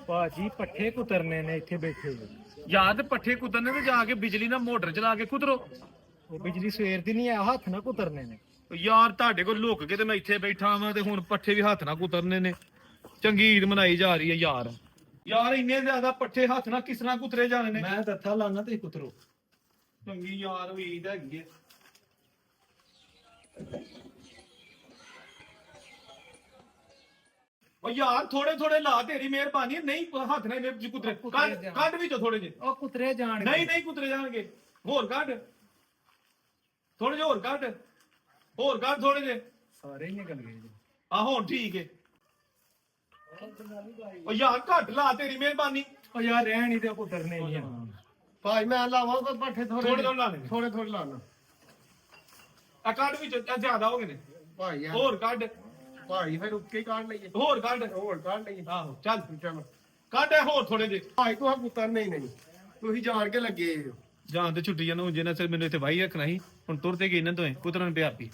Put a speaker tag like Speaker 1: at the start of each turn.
Speaker 1: ਭਾਜੀ ਪੱਠੇ ਕੁਤਰਨੇ ਨੇ ਇੱਥੇ ਬੈਠੇ ਜੀ।
Speaker 2: ਯਾਰ ਤੇ ਪੱਠੇ ਕੁਤਰਨੇ ਤੇ ਜਾ ਕੇ ਬਿਜਲੀ ਨਾਲ ਮੋਟਰ ਚਲਾ ਕੇ ਕੁਤਰੋ।
Speaker 1: ਉਹ ਬਿਜਲੀ ਸਵੇਰ ਦੀ ਨਹੀਂ ਆ, ਹੱਥ ਨਾਲ ਕੁਤਰਨੇ ਨੇ।
Speaker 2: ਯਾਰ ਤੁਹਾਡੇ ਕੋਲ ਲੁੱਕ ਕੇ ਤੇ ਮੈਂ ਇੱਥੇ ਬੈਠਾ ਵਾਂ ਤੇ ਹੁਣ ਪੱਠੇ ਵੀ ਹੱਥ ਨਾਲ ਕੁਤਰਨੇ ਨੇ। ਚੰਗੀ ਈਦ ਮਨਾਈ ਜਾ ਰਹੀ ਹੈ ਯਾਰ। ਯਾਰ ਇੰਨੇ ਜ਼ਿਆਦਾ ਪੱਠੇ ਹੱਥ ਨਾਲ ਕਿਸ ਤਰ੍ਹਾਂ ਕੁਤਰੇ ਜਾਣੇ ਨੇ।
Speaker 1: ਮੈਂ ਦੱਥਾ ਲਾਣਾ ਤੇ ਕੁਤਰੋ।
Speaker 2: ਚੰਗੀ ਯਾਰ ਵੀ ਈਦ ਹੈਗੀ ਹੈ। ਓ ਯਾਰ ਥੋੜੇ ਥੋੜੇ ਲਾ, ਤੇਰੀ ਮਿਹਰਬਾਨੀ। ਨਹੀਂ ਹੱਥ ਨਾਲ ਇੰਨੇ ਕੁਤਰੇ ਕੱਢ ਵਿੱਚੋਂ ਥੋੜੇ ਜਿਹੇ।
Speaker 1: ਉਹ ਕੁਤਰੇ ਜਾਣਗੇ।
Speaker 2: ਨਹੀਂ ਕੁਤਰੇ ਜਾਣਗੇ। ਹੋਰ ਕੱਢ ਥੋੜੇ ਜਿਹੇ, ਹੋਰ ਕੱਢ ਥੋੜੇ ਜਿਹੇ।
Speaker 1: ਸਾਰੇ ਹੀ ਨਿਕਲ ਗਏ ਜੀ।
Speaker 2: ਆ ਹੁਣ ਠੀਕ ਹੈ। ਓ ਯਾਰ ਘੱਟ ਲਾ, ਤੇਰੀ ਮਿਹਰਬਾਨੀ।
Speaker 1: ਉਹ ਯਾਰ ਰਹਿਣ ਹੀ ਤੇ ਕੁਤਰਨੇ ਨਹੀਂ ਆ।
Speaker 3: ਭਾਈ ਮੈਂ ਲਾਵਾਂ ਕੋਈ ਪੱਠੇ
Speaker 2: ਥੋੜੇ ਲਾਣੇ ਨੇ।
Speaker 3: ਥੋੜੇ ਲਾਣਾ।
Speaker 2: ਆ ਕੱਢ ਵਿੱਚੋਂ ਜ਼ਿਆਦਾ ਹੋ ਗਏ ਨੇ।
Speaker 3: ਭਾਈ ਯਾਰ
Speaker 2: ਹੋਰ ਕੱਢ।
Speaker 3: ਭਾਈ ਫਿਰ ਉੱਕੇ ਹੀ ਕੱਢ ਲਈਏ।
Speaker 2: ਹੋਰ ਕੱਢ
Speaker 3: ਲਈਏ।
Speaker 2: ਆਹੋ ਚੱਲ
Speaker 3: ਚਲੋ
Speaker 2: ਕੱਢ ਹੋਰ ਥੋੜੇ ਜਿਹੇ।
Speaker 3: ਭਾਈ ਤੂੰ ਕੁੱਤਰ ਨਹੀਂ ਤੁਸੀਂ ਜਾਣ ਕੇ ਲੱਗੇ ਹੋ।
Speaker 2: ਜਾਣ ਤੇ ਛੁੱਟੀ ਜਾਨੂੰ, ਜਿੰਨਾ ਚਿਰ ਮੈਨੂੰ ਇੱਥੇ ਵਾਹੀ ਰੱਖਣਾ ਸੀ। ਹੁਣ ਤੁਰ ਤੇ ਗਈ ਇਹਨਾਂ ਤੋਂ ਕੁਤਰਨ ਪਿਆ ਪੀ।